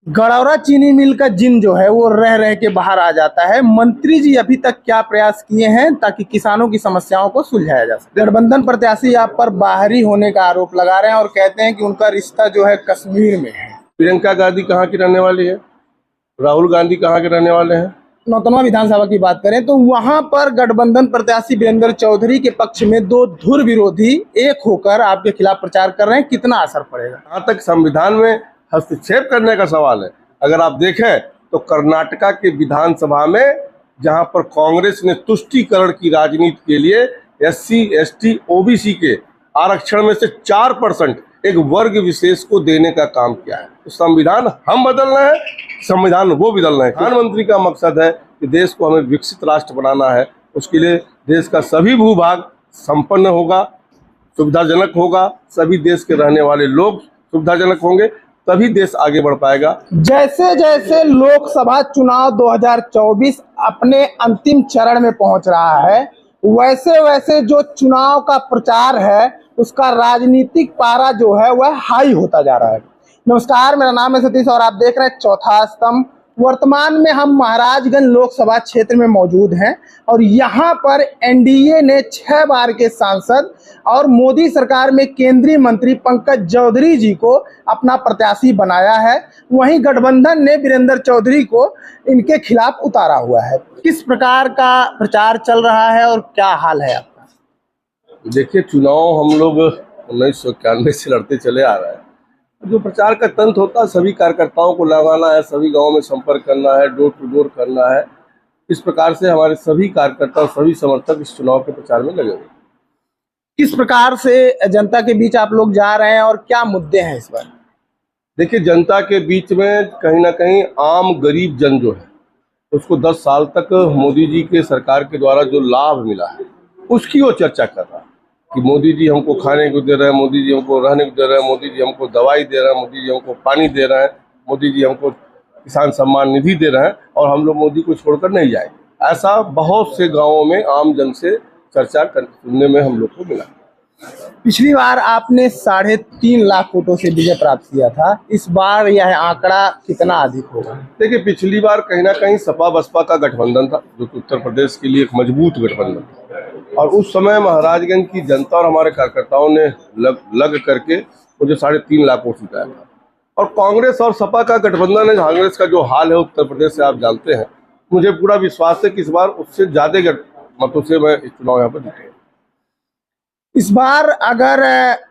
गड़ौरा चीनी मिल का जिन जो है वो रह रह के बाहर आ जाता है। मंत्री जी अभी तक क्या प्रयास किए हैं ताकि किसानों की समस्याओं को सुलझाया जा सके? गठबंधन प्रत्याशी आप पर बाहरी होने का आरोप लगा रहे हैं और कहते हैं कि उनका रिश्ता जो है कश्मीर में है। प्रियंका गांधी कहाँ की रहने वाली है? राहुल गांधी कहाँ के रहने वाले हैं? नौतनवा विधानसभा की बात करें तो वहां पर गठबंधन प्रत्याशी वीरेंद्र चौधरी के पक्ष में दो धुर विरोधी एक होकर आपके खिलाफ प्रचार कर रहे हैं, कितना असर पड़ेगा? जहाँ तक संविधान में हस्तक्षेप करने का सवाल है, अगर आप देखें तो कर्नाटका के विधानसभा में जहां पर कांग्रेस ने तुष्टीकरण की राजनीति के लिए SC ST OBC के आरक्षण में से 4% एक वर्ग विशेष को देने का काम किया है। तो संविधान हम बदल रहे हैं, संविधान वो बदल रहे हैं। प्रधानमंत्री का मकसद है कि देश को हमें विकसित राष्ट्र बनाना है। उसके लिए देश का सभी भूभाग संपन्न होगा, सुविधाजनक होगा, सभी देश के रहने वाले लोग सुविधाजनक होंगे, तभी देश आगे बढ़ पाएगा। जैसे जैसे लोकसभा चुनाव 2024 अपने अंतिम चरण में पहुंच रहा है, वैसे वैसे जो चुनाव का प्रचार है उसका राजनीतिक पारा जो है वह हाई होता जा रहा है। नमस्कार, मेरा नाम है सतीश और आप देख रहे हैं चौथा स्तंभ। वर्तमान में हम महाराजगंज लोकसभा क्षेत्र में मौजूद हैं और यहाँ पर NDA ने 6 बार के सांसद और मोदी सरकार में केंद्रीय मंत्री पंकज चौधरी जी को अपना प्रत्याशी बनाया है। वहीं गठबंधन ने वीरेंद्र चौधरी को इनके खिलाफ उतारा हुआ है। किस प्रकार का प्रचार चल रहा है और क्या हाल है आपका? देखिए, चुनाव हम लोग 1991 से लड़ते चले आ रहे हैं। जो प्रचार का तंत्र होता है, सभी कार्यकर्ताओं को लगाना है, सभी गांवों में संपर्क करना है, डोर टू डोर करना है। इस प्रकार से हमारे सभी कार्यकर्ता और सभी समर्थक इस चुनाव के प्रचार में लगे हुए। किस प्रकार से जनता के बीच आप लोग जा रहे हैं और क्या मुद्दे हैं इस बार? देखिए, जनता के बीच में कहीं ना कहीं आम गरीब जन जो है उसको 10 साल तक मोदी जी के सरकार के द्वारा जो लाभ मिला है उसकी वो चर्चा कर रहा है कि मोदी जी हमको खाने को दे रहे हैं, मोदी जी हमको रहने को दे रहे हैं, मोदी जी हमको दवाई दे रहे हैं, मोदी जी हमको पानी दे रहे हैं, मोदी जी हमको किसान सम्मान निधि दे रहे हैं और हम लोग मोदी को छोड़कर नहीं जाएंगे। ऐसा बहुत से गांवों में आम जन से चर्चा सुनने में हम लोग को मिला। पिछली बार आपने 3.5 लाख वोटों से विजय प्राप्त किया था, इस बार यह आंकड़ा कितना अधिक होगा? देखिए, पिछली बार कहीं ना कहीं सपा बसपा का गठबंधन था जो कि उत्तर प्रदेश के लिए एक मजबूत गठबंधन था और उस समय महाराजगंज की जनता और हमारे कार्यकर्ताओं ने लग करके मुझे 3.5 लाख वोट जिताया था। और कांग्रेस और सपा का गठबंधन है, कांग्रेस का जो हाल है उत्तर प्रदेश से आप जानते हैं। मुझे पूरा विश्वास है कि इस बार उससे ज्यादा मतों से मैं इस चुनाव यहाँ पर जीतूंगा। इस बार अगर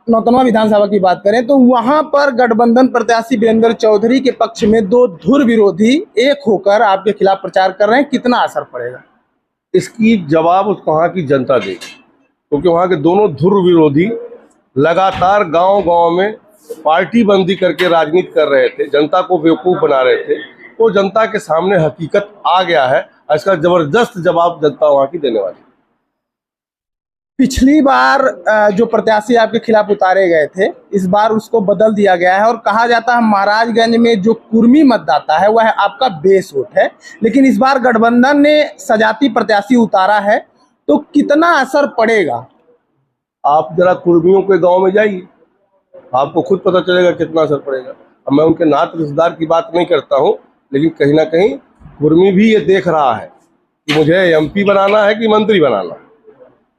नौतनवा विधानसभा की बात करें तो वहां पर गठबंधन प्रत्याशी वीरेंद्र चौधरी के पक्ष में दो धुर विरोधी एक होकर आपके खिलाफ प्रचार कर रहे हैं, कितना असर पड़ेगा? इसकी जवाब वहाँ की जनता देगी, क्योंकि वहाँ के दोनों धुर विरोधी लगातार गांव-गांव में पार्टी बंदी करके राजनीति कर रहे थे, जनता को बेवकूफ बना रहे थे। तो जनता के सामने हकीकत आ गया है, इसका जबरदस्त जवाब जनता वहाँ की देने वाली। पिछली बार जो प्रत्याशी आपके खिलाफ उतारे गए थे, इस बार उसको बदल दिया गया है और कहा जाता है महाराजगंज में जो कुर्मी मतदाता है वह आपका बेस वोट है, लेकिन इस बार गठबंधन ने सजाती प्रत्याशी उतारा है, तो कितना असर पड़ेगा? आप जरा कुर्मियों के गांव में जाइए, आपको खुद पता चलेगा कितना असर पड़ेगा। अब मैं उनके नात रिश्तेदार की बात नहीं करता हूँ, लेकिन कहीं ना कहीं कुर्मी भी ये देख रहा है कि मुझे MP बनाना है कि मंत्री बनाना है।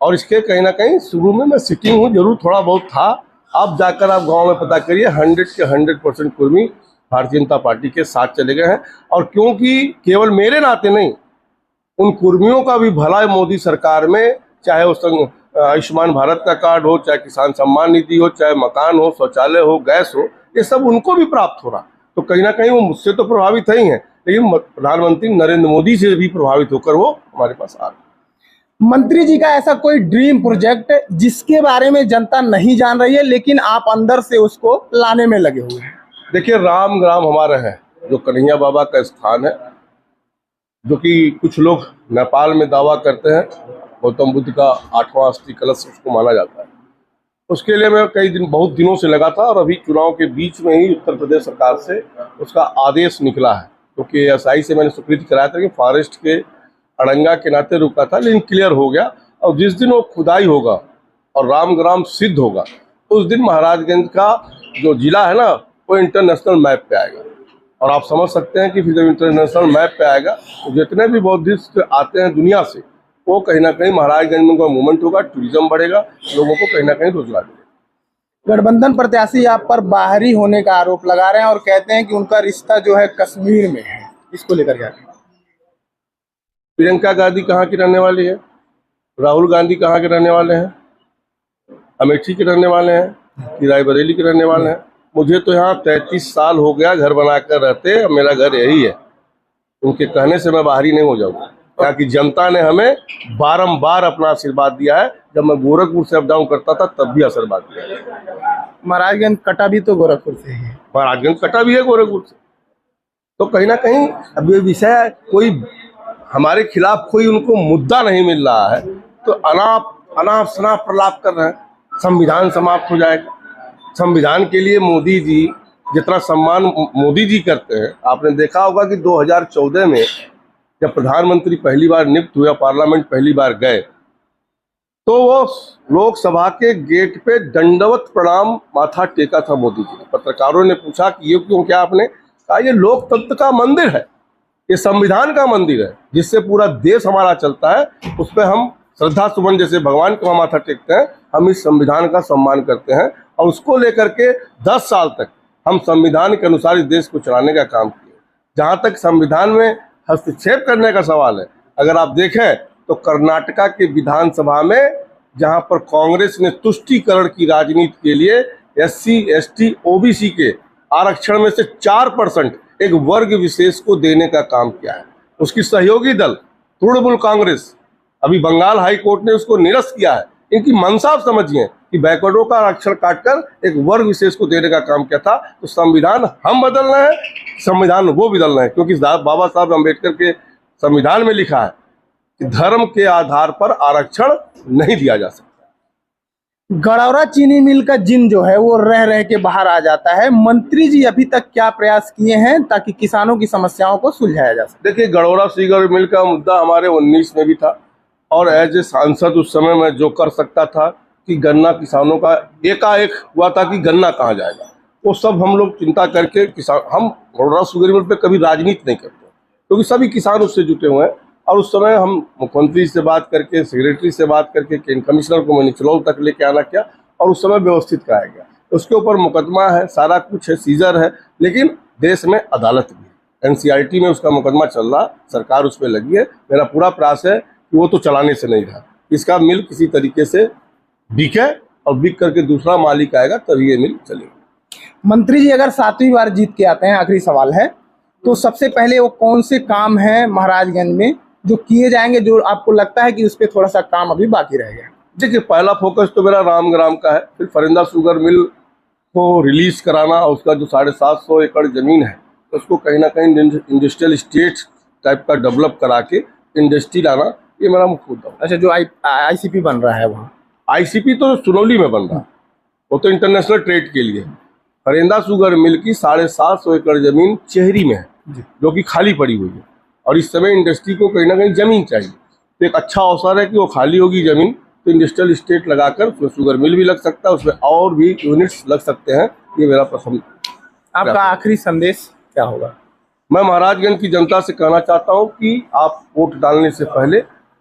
और इसके कहीं ना कहीं शुरू में मैं सिटिंग हूँ, जरूर थोड़ा बहुत था। आप जाकर आप गांव में पता करिए, 100 के 100% कुर्मी भारतीय जनता पार्टी के साथ चले गए हैं। और क्योंकि केवल मेरे नाते नहीं, उन कुर्मियों का भी भला मोदी सरकार में, चाहे उस आयुष्मान भारत का कार्ड हो, चाहे किसान सम्मान निधि हो, चाहे मकान हो, शौचालय हो, गैस हो, ये सब उनको भी प्राप्त हो रहा। तो कहीं ना कहीं वो मुझसे तो प्रभावित ही हैं, लेकिन प्रधानमंत्री नरेंद्र मोदी से भी प्रभावित होकर वो हमारे पास आ गए। मंत्री जी का ऐसा कोई ड्रीम प्रोजेक्ट जिसके बारे में जनता नहीं जान रही है लेकिन आप अंदर से उसको लाने में लगे हुए हैं? देखिए, राम ग्राम हमारा है जो कन्हैया बाबा का स्थान है, जो कि कुछ लोग नेपाल में दावा करते हैं, गौतम बुद्ध का 8वां अस्थि कलश उसको माना जाता है। उसके लिए मैं बहुत दिनों से लगा था और अभी चुनाव के बीच में ही उत्तर प्रदेश सरकार से उसका आदेश निकला है, क्योंकि SI से मैंने स्वीकृति कराया था कि फॉरेस्ट के अड़ंगा के नाते रुका था, लेकिन क्लियर हो गया। और जिस दिन वो खुदाई होगा और राम ग्राम सिद्ध होगा, उस दिन महाराजगंज का जो जिला है ना, वो इंटरनेशनल मैप पे आएगा। और आप समझ सकते हैं कि फिर जब इंटरनेशनल मैप पे आएगा तो जितने भी बौद्धिस्ट आते हैं दुनिया से, वो कहीं ना कहीं महाराजगंज में मूवमेंट होगा, टूरिज्म बढ़ेगा, लोगों को कहीं ना कहीं रोजगार मिलेगा। गठबंधन प्रत्याशी आप पर बाहरी होने का आरोप लगा रहे हैं और कहते हैं कि उनका रिश्ता जो है कश्मीर में है, इसको लेकर क्या कहें? प्रियंका गांधी कहाँ की रहने वाली है? राहुल गांधी कहाँ के रहने वाले हैं? अमेठी के रहने वाले हैं कि रायबरेली के रहने वाले हैं? मुझे तो यहाँ 33 साल हो गया घर बनाकर रहते, मेरा घर यही है। उनके कहने से मैं बाहरी नहीं हो जाऊंगा। यहाँ की जनता ने हमें बारंबार अपना आशीर्वाद दिया है। जब मैं गोरखपुर से अप डाउन करता था तब भी आशीर्वाद दिया। महाराजगंज कटा भी तो गोरखपुर से ही है। महाराजगंज कटा भी है गोरखपुर से। तो कहीं ना कहीं अब ये विषय कोई हमारे खिलाफ कोई उनको मुद्दा नहीं मिल रहा है तो अनाप शनाप प्रलाप कर रहे हैं। संविधान समाप्त हो जाएगा। संविधान के लिए मोदी जी जितना सम्मान मोदी जी करते हैं, आपने देखा होगा कि 2014 में जब प्रधानमंत्री पहली बार नियुक्त हुआ, पार्लियामेंट पहली बार गए, तो वो लोकसभा के गेट पे दंडवत प्रणाम माथा टेका था मोदी जी ने। पत्रकारों ने पूछा कि ये क्यों, क्या? आपने कहा ये लोकतंत्र का मंदिर है, ये संविधान का मंदिर है जिससे पूरा देश हमारा चलता है। उस पर हम श्रद्धा सुमन जैसे भगवान को हम माथा टेकते हैं, हम इस संविधान का सम्मान करते हैं। और उसको लेकर के 10 साल तक हम संविधान के अनुसार इस देश को चलाने का काम किए। जहाँ तक संविधान में हस्तक्षेप करने का सवाल है, अगर आप देखें तो कर्नाटका के विधानसभा में जहाँ पर कांग्रेस ने तुष्टीकरण की राजनीति के लिए SC, ST, OBC के आरक्षण में से 4% एक वर्ग विशेष को देने का काम किया है। उसकी सहयोगी दल तृणमूल कांग्रेस, अभी बंगाल हाई कोर्ट ने उसको निरस्त किया है। इनकी मंशा आप समझिए कि बैकवर्डों का आरक्षण काटकर एक वर्ग विशेष को देने का काम किया था। तो संविधान हम बदल रहे हैं, संविधान वो बदल रहे हैं, क्योंकि बाबा साहब अम्बेडकर के संविधान में लिखा है कि धर्म के आधार पर आरक्षण नहीं दिया जा सकता। गड़ौरा चीनी मिल का जिन जो है वो रह रह के बाहर आ जाता है। मंत्री जी अभी तक क्या प्रयास किए हैं ताकि किसानों की समस्याओं को सुलझाया जा सके? देखिए, गड़ौरा शुगर मिल का मुद्दा हमारे 19 में भी था और एज ए सांसद उस समय मैं जो कर सकता था कि गन्ना किसानों का एकाएक हुआ था कि गन्ना कहाँ जाएगा, वो सब हम लोग चिंता करके किसान, हम गड़ौरा शुगर मिल पे कभी राजनीति नहीं करते क्योंकि सभी किसान उससे जुटे हुए हैं। और उस समय हम मुख्यमंत्री से बात करके, सेक्रेटरी से बात करके, कमिश्नर को मैंने निचलौल तक लेके आना किया और उस समय व्यवस्थित कराया गया। उसके ऊपर मुकदमा है, सारा कुछ है, सीजर है, लेकिन देश में अदालत भी है। NCLT में उसका मुकदमा चल रहा, सरकार उस पर लगी है। मेरा पूरा प्रयास है कि वो तो चलाने से नहीं रहा, इसका मिल किसी तरीके से बिके और बिक करके दूसरा मालिक आएगा तभी ये मिल चलेगी। मंत्री जी अगर 7वीं बार जीत के आते हैं, आखिरी सवाल है, तो सबसे पहले वो कौन से काम है महाराजगंज में जो किए जाएंगे जो आपको लगता है कि उस पर थोड़ा सा काम अभी बाकी रह गया? देखिए, पहला फोकस तो मेरा रामग्राम का है। फिर फरिंदा शुगर मिल को रिलीज कराना, उसका जो 750 एकड़ जमीन है उसको कहीं ना कहीं इंडस्ट्रियल स्टेट टाइप का डेवलप करा के इंडस्ट्री लाना, ये मेरा मुख्य मुद्दा है। अच्छा, जो ICP बन रहा है वहाँ? ICP तो सुनौली में बन रहा है, वो तो इंटरनेशनल ट्रेड के लिए। फरिंदा शुगर मिल की 750 एकड़ जमीन चेहरी में है जो कि खाली पड़ी हुई है और इस समय इंडस्ट्री को कहीं ना कहीं जमीन चाहिए। तो एक अच्छा अवसर है कि वो खाली होगी जमीन तो इंडस्ट्रियल स्टेट लगाकर उसमें शुगर मिल भी लग सकता है, उसमें और भी यूनिट्स लग सकते हैं। ये मेरा पसंद। आपका आखिरी संदेश क्या होगा? मैं महाराजगंज की जनता से कहना चाहता हूँ कि आप वोट डालने से पहले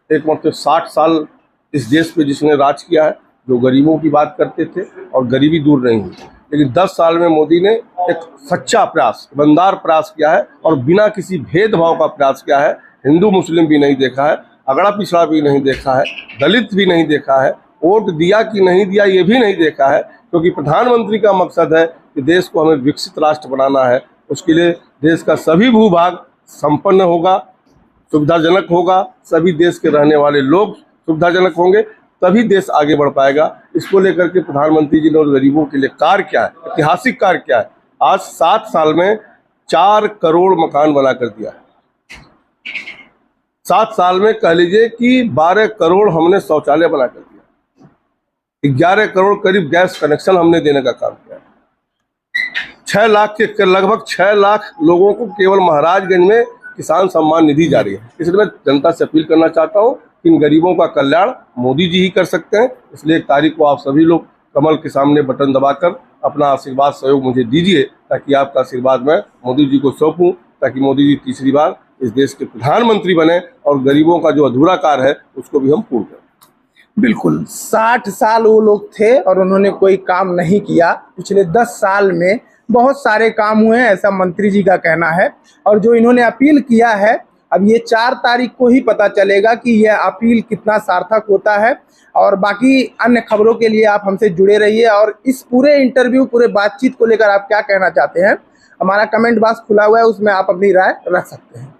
एक मतलब 60 साल इस देश पे जिसने राज किया है, जो गरीबों की बात करते थे और गरीबी दूर नहीं हुई, लेकिन 10 साल में मोदी ने एक सच्चा प्रयास, ईमानदार प्रयास किया है और बिना किसी भेदभाव का प्रयास किया है। हिंदू मुस्लिम भी नहीं देखा है, अगड़ा पिछड़ा भी नहीं देखा है, दलित भी नहीं देखा है, वोट दिया कि नहीं दिया ये भी नहीं देखा है, क्योंकि प्रधानमंत्री का मकसद है कि देश को हमें विकसित राष्ट्र बनाना है। उसके लिए देश का सभी भूभाग संपन्न होगा, सुविधाजनक होगा, सभी देश के रहने वाले लोग सुविधाजनक होंगे, तभी देश आगे बढ़ पाएगा। इसको लेकर के प्रधानमंत्री जी ने और गरीबों के लिए कार्य क्या है, ऐतिहासिक कार्य क्या है। आज 7 साल में 4 करोड़ मकान बना कर दिया है। 7 साल में कह लीजिए कि 12 करोड़ हमने शौचालय बना कर दिया, 11 करोड़ करीब गैस कनेक्शन हमने देने का काम किया। 6 लाख के लगभग 6 लाख लोगों को केवल महाराजगंज में किसान सम्मान निधि जारी है। इसलिए मैं जनता से अपील करना चाहता हूँ कि इन गरीबों का कल्याण मोदी जी ही कर सकते हैं। इसलिए 1 तारीख को आप सभी लोग कमल के सामने बटन दबाकर अपना आशीर्वाद सहयोग मुझे दीजिए, ताकि आपका आशीर्वाद मैं मोदी जी को सौंपूं, ताकि मोदी जी तीसरी बार इस देश के प्रधानमंत्री बने और गरीबों का जो अधूरा कार्य है उसको भी हम पूर्ण करें। बिल्कुल, 60 साल वो लोग थे और उन्होंने कोई काम नहीं किया। पिछले 10 साल में बहुत सारे काम हुए हैं, ऐसा मंत्री जी का कहना है। और जो इन्होंने अपील किया है, अब ये 4 तारीख को ही पता चलेगा कि यह अपील कितना सार्थक होता है। और बाकी अन्य खबरों के लिए आप हमसे जुड़े रहिए। और इस पूरे इंटरव्यू, पूरे बातचीत को लेकर आप क्या कहना चाहते हैं, हमारा कमेंट बॉक्स खुला हुआ है, उसमें आप अपनी राय रख सकते हैं।